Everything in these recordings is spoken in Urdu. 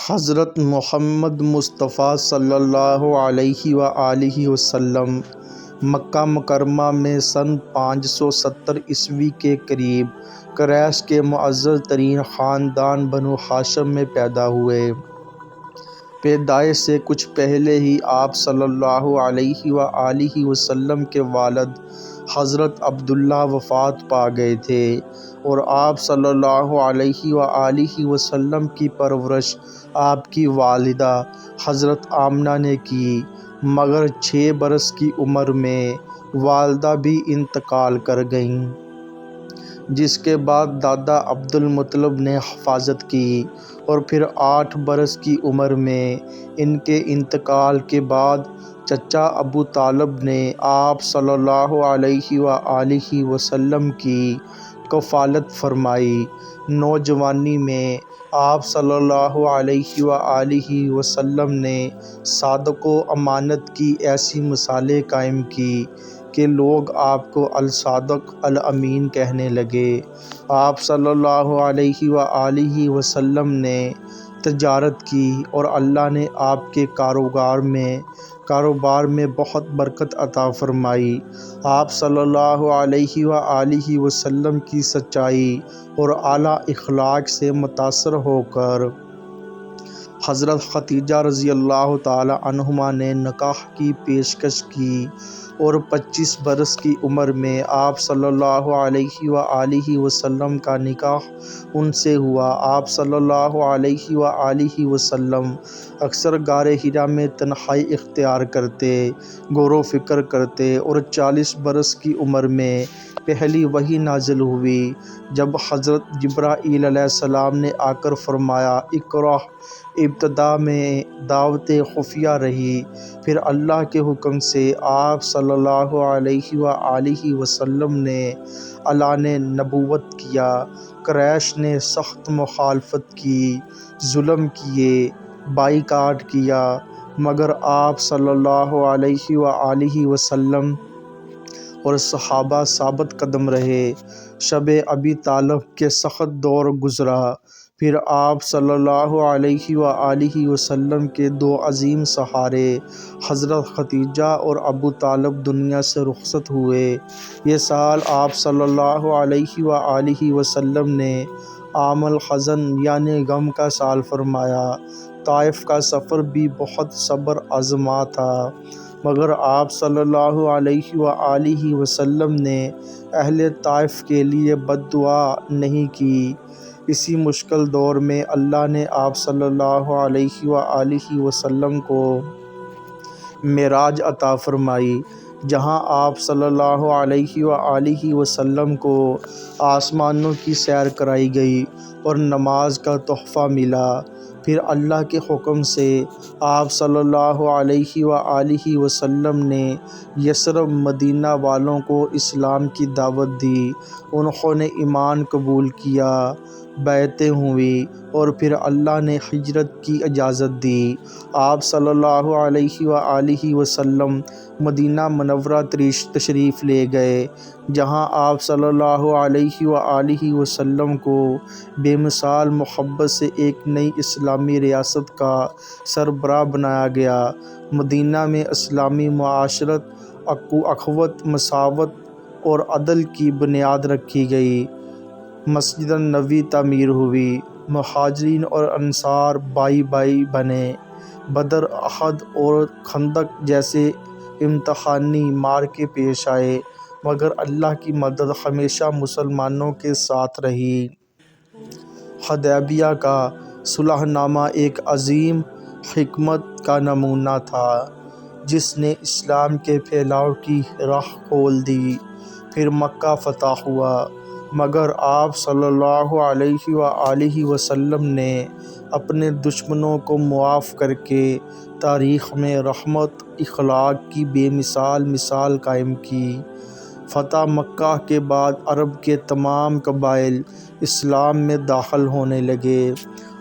حضرت محمد مصطفیٰ صلی اللہ علیہ وآلہ وسلم مکہ مکرمہ میں سن 570 عیسوی کے قریب قریش کے معزز ترین خاندان بنو ہاشم میں پیدا ہوئے۔ پیدائش سے کچھ پہلے ہی آپ صلی اللہ علیہ وآلہ وسلم کے والد حضرت عبداللہ وفات پا گئے تھے اور آپ صلی اللہ علیہ وآلہ وسلم کی پرورش آپ کی والدہ حضرت آمنہ نے کی، مگر 6 برس کی عمر میں والدہ بھی انتقال کر گئیں، جس کے بعد دادا عبد المطلب نے حفاظت کی اور پھر 8 برس کی عمر میں ان کے انتقال کے بعد چچا ابو طالب نے آپ صلی اللہ علیہ وآلہ وسلم کی کفالت فرمائی۔ نوجوانی میں آپ صلی اللہ علیہ وآلہ وسلم نے صدق و امانت کی ایسی مثالیں قائم کی کہ لوگ آپ کو الصادق الامین کہنے لگے۔ آپ صلی اللہ علیہ وآلہ وسلم نے تجارت کی اور اللہ نے آپ کے کاروبار میں بہت برکت عطا فرمائی۔ آپ صلی اللہ علیہ وآلہ وسلم کی سچائی اور اعلیٰ اخلاق سے متاثر ہو کر حضرت خدیجہ رضی اللہ تعالی عنہما نے نکاح کی پیشکش کی اور 25 برس کی عمر میں آپ صلی اللہ علیہ وآلہ وسلم کا نکاح ان سے ہوا۔ آپ صلی اللہ علیہ وآلہ وسلم اکثر غار حرا میں تنہائی اختیار کرتے، غور و فکر کرتے اور 40 برس کی عمر میں پہلی وحی نازل ہوئی جب حضرت جبرائیل علیہ السلام نے آ کر فرمایا اقرأ۔ ابتدا میں دعوت خفیہ رہی، پھر اللہ کے حکم سے آپ صلی اللہ علیہ وآلہ وسلم نے اعلان نبوت کیا۔ قریش نے سخت مخالفت کی، ظلم کیے، بائیکاٹ کیا، مگر آپ صلی اللہ علیہ وآلہ وسلم اور صحابہ ثابت قدم رہے۔ شب ابی طالب کے سخت دور گزرا، پھر آپ صلی اللہ علیہ وآلہ وسلم کے 2 عظیم سہارے حضرت خدیجہ اور ابو طالب دنیا سے رخصت ہوئے۔ یہ سال آپ صلی اللہ علیہ وآلہ وسلم نے عام الحزن یعنی غم کا سال فرمایا۔ طائف کا سفر بھی بہت صبر آزما تھا، مگر آپ صلی اللہ علیہ وآلہ وسلم نے اہل طائف کے لیے بد دعا نہیں کی۔ اسی مشکل دور میں اللہ نے آپ صلی اللہ علیہ وآلہ وسلم کو معراج عطا فرمائی، جہاں آپ صلی اللہ علیہ وآلہ وسلم کو آسمانوں کی سیر کرائی گئی اور نماز کا تحفہ ملا۔ پھر اللہ کے حکم سے آپ صلی اللہ علیہ وآلہ وسلم نے یثرب مدینہ والوں کو اسلام کی دعوت دی، انہوں نے ایمان قبول کیا، بیعتیں ہوئیں اور پھر اللہ نے ہجرت کی اجازت دی۔ آپ صلی اللہ علیہ وآلہ وسلم مدینہ منورہ تشریف لے گئے، جہاں آپ صلی اللہ علیہ وآلہ وسلم کو بے مثال محبت سے ایک نئی اسلامی ریاست کا سربراہ بنایا گیا۔ مدینہ میں اسلامی معاشرت، اخوت، مساوات اور عدل کی بنیاد رکھی گئی۔ مسجد نبوی تعمیر ہوئی، مہاجرین اور انصار بھائی بھائی بنے۔ بدر، احد اور خندق جیسے امتحانی معرکے پیش آئے، مگر اللہ کی مدد ہمیشہ مسلمانوں کے ساتھ رہی۔ حدیبیہ کا صلح نامہ ایک عظیم حکمت کا نمونہ تھا، جس نے اسلام کے پھیلاؤ کی راہ کھول دی۔ پھر مکہ فتح ہوا، مگر آپ صلی اللہ علیہ وآلہ وسلم نے اپنے دشمنوں کو معاف کر کے تاریخ میں رحمت، اخلاق کی بے مثال قائم کی۔ فتح مکہ کے بعد عرب کے تمام قبائل اسلام میں داخل ہونے لگے۔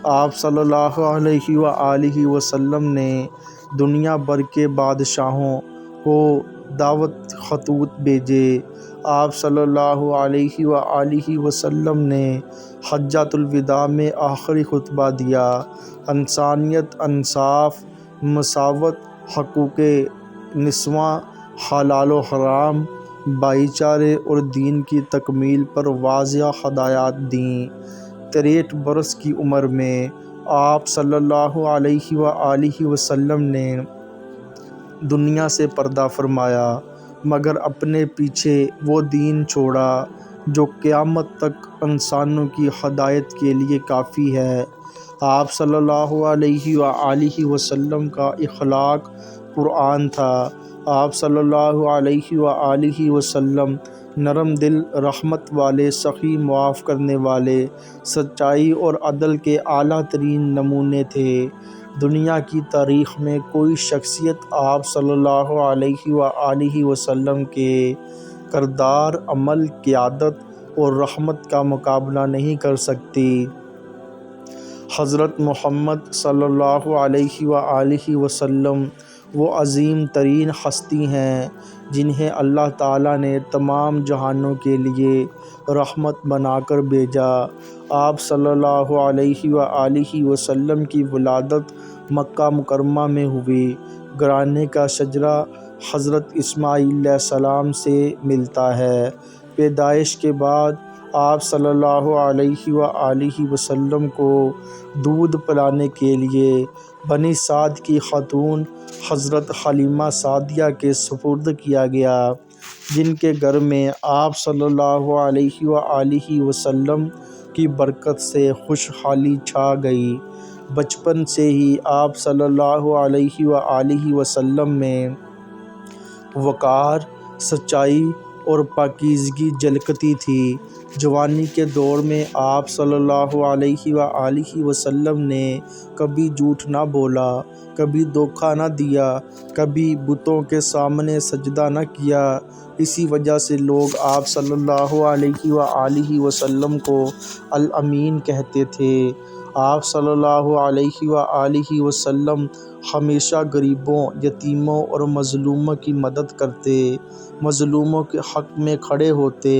آپ صلی اللہ علیہ وآلہ وسلم نے دنیا بھر کے بادشاہوں کو دعوت خطوط بھیجے۔ آپ صلی اللہ علیہ وآلہ وسلم نے حجۃ الوداع میں آخری خطبہ دیا۔ انسانیت، انصاف، مساوات، حقوق نسواں، حلال و حرام، بھائی چارے اور دین کی تکمیل پر واضح ہدایات دیں۔ 63 برس کی عمر میں آپ صلی اللہ علیہ وآلہ وسلم نے دنیا سے پردہ فرمایا، مگر اپنے پیچھے وہ دین چھوڑا جو قیامت تک انسانوں کی ہدایت کے لیے کافی ہے۔ آپ صلی اللہ علیہ وآلہ وسلم کا اخلاق قرآن تھا۔ آپ صلی اللہ علیہ وآلہ وسلم نرم دل، رحمت والے، سخی، معاف کرنے والے، سچائی اور عدل کے اعلیٰ ترین نمونے تھے۔ دنیا کی تاریخ میں کوئی شخصیت آپ صلی اللہ علیہ وآلہ وسلم کے کردار، عمل، قیادت اور رحمت کا مقابلہ نہیں کر سکتی۔ حضرت محمد صلی اللہ علیہ وآلہ وسلم وہ عظیم ترین ہستی ہیں جنہیں اللہ تعالیٰ نے تمام جہانوں کے لیے رحمت بنا کر بھیجا۔ آپ صلی اللہ علیہ وآلہ وسلم کی ولادت مکہ مکرمہ میں ہوئی۔ گھرانے کا شجرہ حضرت اسماعیل علیہ السلام سے ملتا ہے۔ پیدائش کے بعد آپ صلی اللہ علیہ وآلہ وسلم کو دودھ پلانے کے لیے بنی سعد کی خاتون حضرت حلیمہ سعدیہ کے سپرد کیا گیا، جن کے گھر میں آپ صلی اللہ علیہ وآلہ وسلم کی برکت سے خوشحالی چھا گئی۔ بچپن سے ہی آپ صلی اللہ علیہ وآلہ وسلم میں وقار، سچائی اور پاکیزگی جھلکتی تھی۔ جوانی کے دور میں آپ صلی اللہ علیہ وآلہ وسلم نے کبھی جھوٹ نہ بولا، کبھی دھوکہ نہ دیا، کبھی بتوں کے سامنے سجدہ نہ کیا۔ اسی وجہ سے لوگ آپ صلی اللہ علیہ وآلہ وسلم کو الامین کہتے تھے۔ آپ صلی اللہ علیہ وآلہ وسلم ہمیشہ غریبوں، یتیموں اور مظلوموں کی مدد کرتے، مظلوموں کے حق میں کھڑے ہوتے،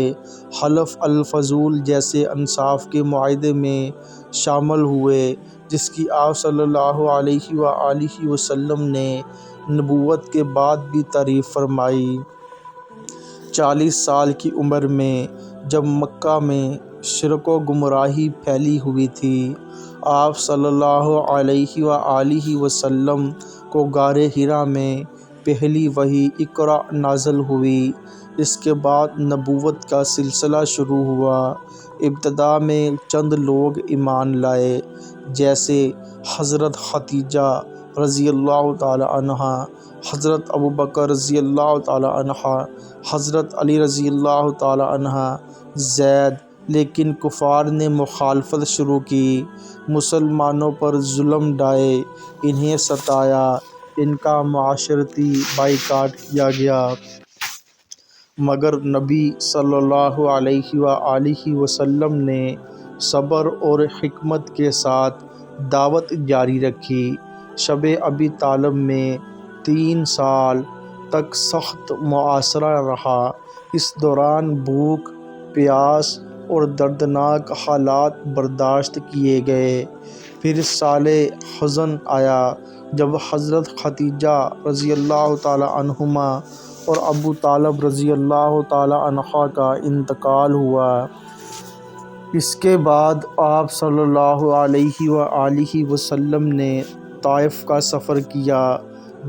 حلف الفضول جیسے انصاف کے معاہدے میں شامل ہوئے جس کی آپ صلی اللہ علیہ وآلہ وسلم نے نبوت کے بعد بھی تعریف فرمائی۔ 40 سال کی عمر میں جب مکہ میں شرک و گمراہی پھیلی ہوئی تھی، آپ صلی اللہ علیہ وآلہ وسلم کو غار حرا میں پہلی وحی اقرا نازل ہوئی۔ اس کے بعد نبوت کا سلسلہ شروع ہوا۔ ابتدا میں چند لوگ ایمان لائے، جیسے حضرت خدیجہ رضی اللہ تعالی عنہا، حضرت ابوبکر رضی اللہ تعالی عنہ، حضرت علی رضی اللہ تعالی عنہ، زید۔ لیکن کفار نے مخالفت شروع کی، مسلمانوں پر ظلم ڈھائے، انہیں ستایا، ان کا معاشرتی بائیکاٹ کیا گیا۔ مگر نبی صلی اللہ علیہ وآلہ وسلم نے صبر اور حکمت کے ساتھ دعوت جاری رکھی۔ شب ابی طالب میں 3 سال تک سخت محاصرہ رہا۔ اس دوران بھوک، پیاس اور دردناک حالات برداشت کیے گئے۔ پھر سال حزن آیا جب حضرت خدیجہ رضی اللہ تعالی عنہما اور ابو طالب رضی اللہ تعالی عنہ کا انتقال ہوا۔ اس کے بعد آپ صلی اللہ علیہ وآلہ وسلم نے طائف کا سفر کیا،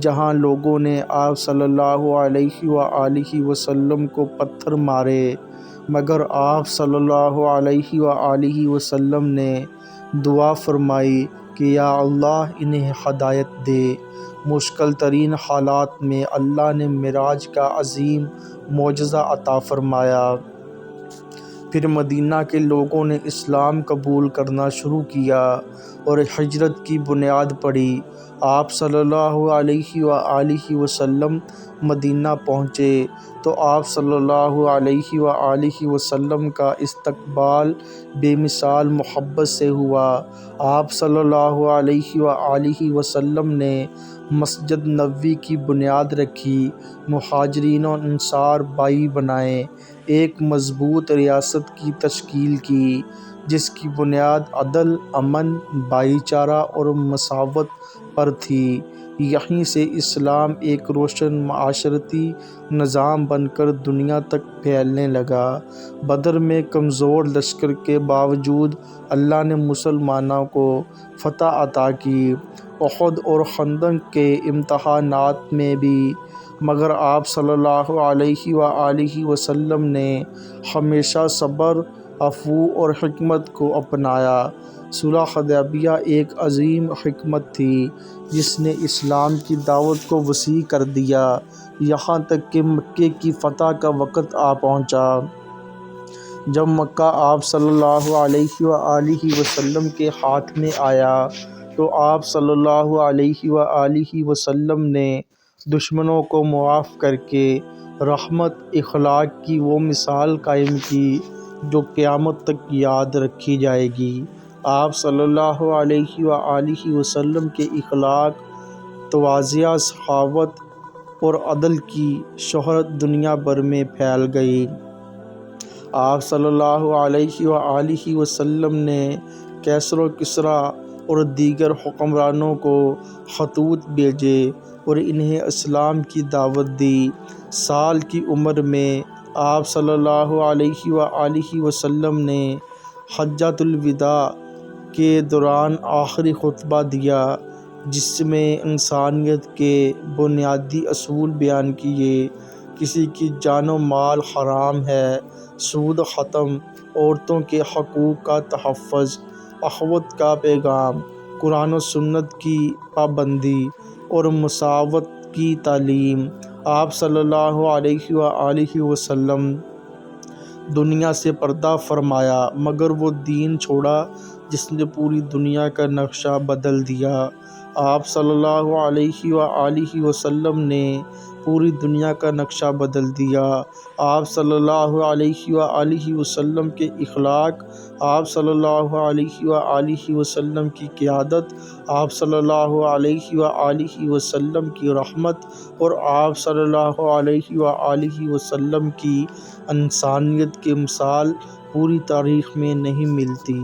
جہاں لوگوں نے آپ صلی اللہ علیہ وآلہ وسلم کو پتھر مارے، مگر آپ صلی اللہ علیہ وآلہ وسلم نے دعا فرمائی کہ یا اللہ انہیں ہدایت دے۔ مشکل ترین حالات میں اللہ نے معراج کا عظیم معجزہ عطا فرمایا۔ پھر مدینہ کے لوگوں نے اسلام قبول کرنا شروع کیا اور ہجرت کی بنیاد پڑی۔ آپ صلی اللہ علیہ وآلہ وسلم مدینہ پہنچے تو آپ صلی اللہ علیہ وآلہ وسلم کا استقبال بے مثال محبت سے ہوا۔ آپ صلی اللہ علیہ وآلہ وسلم نے مسجد نبوی کی بنیاد رکھی، مہاجرین و انصار بھائی بنائے، ایک مضبوط ریاست کی تشکیل کی۔ جس کی بنیاد عدل، امن، بھائی چارہ اور مساوات پر تھی۔ یہیں سے اسلام ایک روشن معاشرتی نظام بن کر دنیا تک پھیلنے لگا۔ بدر میں کمزور لشکر کے باوجود اللہ نے مسلمانوں کو فتح عطا کی، احد اور خندق کے امتحانات میں بھی، مگر آپ صلی اللہ علیہ وآلہ وسلم نے ہمیشہ صبر، عفو اور حکمت کو اپنایا۔ صلح حدیبیہ ایک عظیم حکمت تھی جس نے اسلام کی دعوت کو وسیع کر دیا، یہاں تک کہ مکے کی فتح کا وقت آ پہنچا۔ جب مکہ آپ صلی اللہ علیہ وآلہ وسلم کے ہاتھ میں آیا تو آپ صلی اللہ علیہ وآلہ وسلم نے دشمنوں کو معاف کر کے رحمت، اخلاق کی وہ مثال قائم کی جو قیامت تک یاد رکھی جائے گی۔ آپ صلی اللہ علیہ وآلہ وسلم کے اخلاق، تواضع، سخاوت اور عدل کی شہرت دنیا بھر میں پھیل گئی۔ آپ صلی اللہ علیہ وآلہ وسلم نے کیسر و کسریٰ اور دیگر حکمرانوں کو خطوط بھیجے اور انہیں اسلام کی دعوت دی۔ سال کی عمر میں آپ صلی اللہ علیہ وآلہ وسلم نے حجۃ الوداع کے دوران آخری خطبہ دیا جس میں انسانیت کے بنیادی اصول بیان کیے۔ کسی کی جان و مال حرام ہے، سود ختم، عورتوں کے حقوق کا تحفظ، اخوت کا پیغام، قرآن و سنت کی پابندی اور مساوات کی تعلیم۔ آپ صلی اللہ علیہ وآلہ وسلم دنیا سے پردہ فرمایا، مگر وہ دین چھوڑا جس نے پوری دنیا کا نقشہ بدل دیا۔ آپ صلی اللہ علیہ وآلہ وسلم نے پوری دنیا کا نقشہ بدل دیا۔ آپ صلی اللہ علیہ وآلہ وسلم کے اخلاق، آپ صلی اللہ علیہ وآلہ وسلم کی قیادت، آپ صلی اللہ علیہ وآلہ وسلم کی رحمت اور آپ صلی اللہ علیہ وآلہ وسلم کی انسانیت کی مثال پوری تاریخ میں نہیں ملتی۔